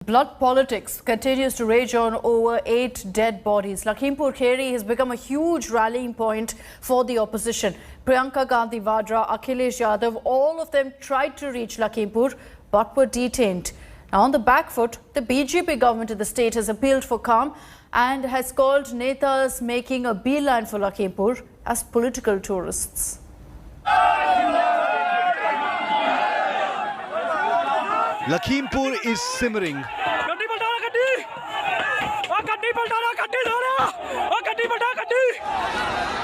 Blood politics continues to rage on over 8 dead bodies. Lakhimpur Kheri has become a huge rallying point for the opposition. Priyanka Gandhi Vadra, Akhilesh Yadav, all of them tried to reach Lakhimpur but were detained. Now on the back foot, the BJP government of the state has appealed for calm and has called netas making a beeline for Lakhimpur as political tourists. Lakhimpur is simmering.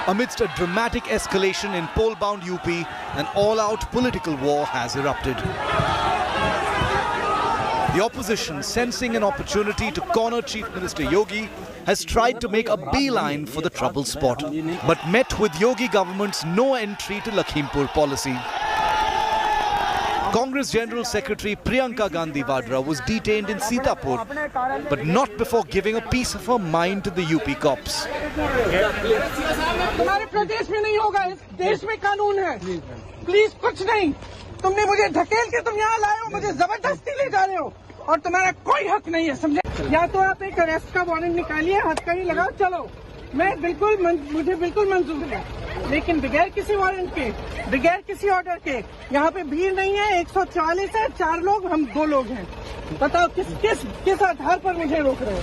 Amidst a dramatic escalation in poll-bound UP, an all-out political war has erupted. The opposition, sensing an opportunity to corner Chief Minister Yogi, has tried to make a beeline for the troubled spot, but met with Yogi government's no entry to Lakhimpur policy. Congress General Secretary Priyanka Gandhi Vadra was detained in Sitapur, but not before giving a piece of her mind to the UP cops. तुम्हारे प्रदेश में नहीं होगा, इस देश में कानून है। Please कुछ नहीं, तुमने मुझे ढकेल के तुम यहाँ लाए हो, मुझे जबरदस्ती ले जा रहे हो और तुम्हारा कोई हक नहीं है, समझे? या तो आप एक अरेस्ट का वारंट निकालिए, हथकड़ी लगाओ, चलो। मुझे बिल्कुल मंजूर है, लेकिन बगैर किसी वारंट के, बगैर किसी ऑर्डर के, यहाँ पे भीड़ नहीं है, 144 है, 4 लोग, हम 2 लोग हैं। बताओ किस आधार पर मुझे रोक रहे हो?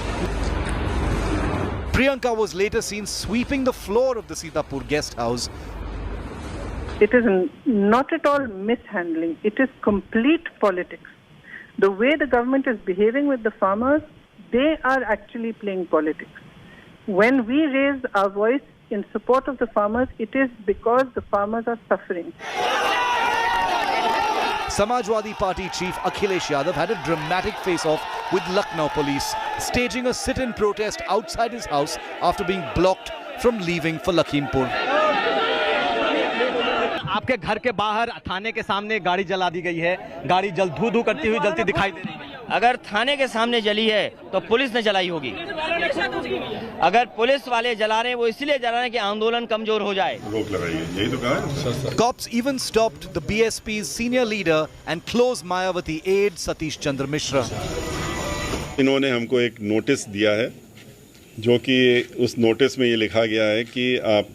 Priyanka was later seen sweeping the floor of the Sitapur guest house. It is not at all mishandling. It is complete politics. The way the government is behaving with the farmers, they are actually playing politics. When we raise our voice in support of the farmers, it is because the farmers are suffering. Samajwadi Party chief Akhilesh Yadav had a dramatic face-off with Lucknow police, staging a sit-in protest outside his house after being blocked from leaving for Lakhimpur. आपके घर के बाहर थाने के सामने गाड़ी जला दी गई है। गाड़ी धू-धू करती हुई जलती दिखाई दे रही है। अगर थाने के सामने जली है तो पुलिस ने जलाई होगी। अगर पुलिस वाले जला रहे हैं वो इसलिए जला रहे हैं कि आंदोलन कमजोर हो जाए। रोक लगाइए, यही तो कहा है। Cops even stopped the BSP's senior leader and close Mayawati aide Satish Chandra Mishra. इन्होंने हमको एक नोटिस दिया है, जो कि उस नोटिस में ये लिखा गया है कि आप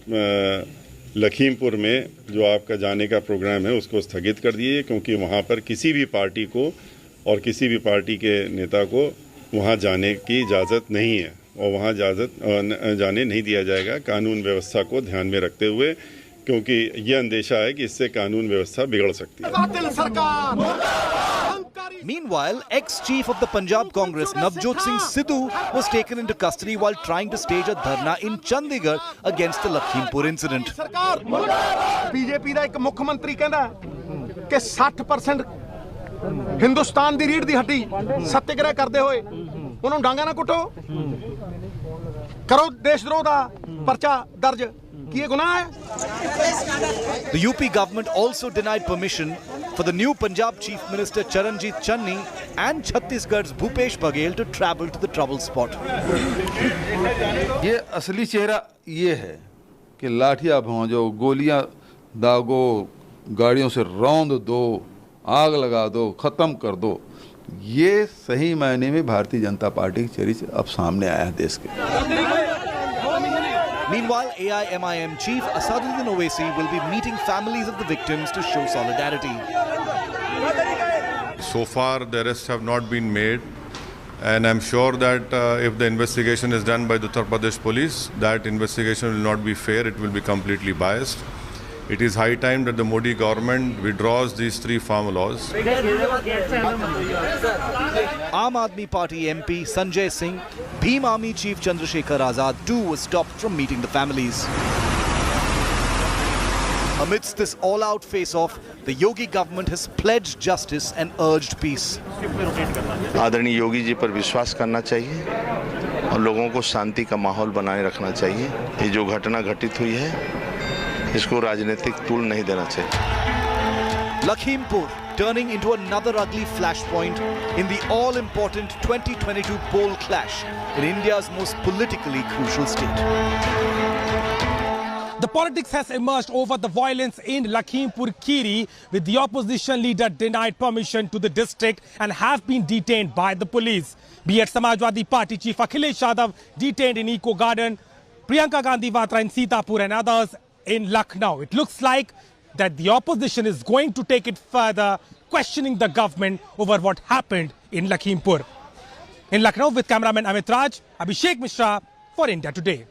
लखीमपुर में जो आपका जाने का प्रोग्राम है उसको स्थगित कर दिए, क्योंकि वहाँ पर किसी भी पार्टी को और किसी भी पार्टी के नेता को वहाँ जाने की इजाज़त नहीं है और वहाँ जाने नहीं दिया जाएगा, कानून व्यवस्था को ध्यान में रखते हुए, क्योंकि ये अंदेशा है कि इससे कानून व्यवस्था बिगड़ सकती है। Meanwhile, ex-chief of the Punjab Congress Navjot Singh Sidhu was taken into custody while trying to stage a dharna in Chandigarh against the Lakhimpur incident. BJP ਦਾ ਇੱਕ ਮੁੱਖ ਮੰਤਰੀ ਕਹਿੰਦਾ ਕਿ 60% ਹਿੰਦੁਸਤਾਨ ਦੀ ਰੀੜ ਦੀ ਹੱਡੀ ਸੱਤਿਆਗ੍ਰਹਿ ਕਰਦੇ ਹੋਏ ਉਹਨਾਂ ਨੂੰ ਡਾਂਗਾ ਨਾ ਕੁੱਟੋ, ਕਰੋ ਦੇਸ਼ਦਰੋਹ ਦਾ ਪਰਚਾ ਦਰਜ, ਕੀ ਇਹ ਗੁਨਾਹ ਹੈ? The UP government also denied permission for the new Punjab Chief Minister Charanjit Channi and Chhattisgarh's Bhupesh Baghel to travel to the trouble spot. ये असली चेहरा ये है कि लाठियां भौंजो, गोलियां दागो, गाड़ियों से रौंद दो, आग लगा दो, खत्म कर दो। ये सही मायने में भारतीय जनता पार्टी की चेहरा अब सामने आया है देश के। Meanwhile, AIMIM chief Asaduddin Owaisi will be meeting families of the victims to show solidarity. So far, the arrests have not been made, and I'm sure that if the investigation is done by the Uttar Pradesh police, that investigation will not be fair, it will be completely biased. It is high time that the Modi government withdraws these 3 farm laws. Aam Aadmi Party MP Sanjay Singh, Bhim Army Chief Chandrasekhar Azad too was stopped from meeting the families. Amidst this all-out face-off, the Yogi government has pledged justice and urged peace. आदरणीय योगी जी पर विश्वास करना चाहिए और लोगों को शांति का माहौल बनाए रखना चाहिए। ये जो घटना घटित हुई है, इसको राजनीतिक तूल नहीं देना चाहिए। Lakhimpur turning into another ugly flashpoint in the all-important 2022 poll clash in India's most politically crucial state. The politics has emerged over the violence in Lakhimpur Kheri, with the opposition leader denied permission to the district and have been detained by the police. Be it Samajwadi Party Chief Akhilesh Yadav detained in Eco Garden, Priyanka Gandhi Vatra in Sitapur and others in Lucknow. It looks like that the opposition is going to take it further, questioning the government over what happened in Lakhimpur. In Lucknow with cameraman Amit Raj, Abhishek Mishra for India Today.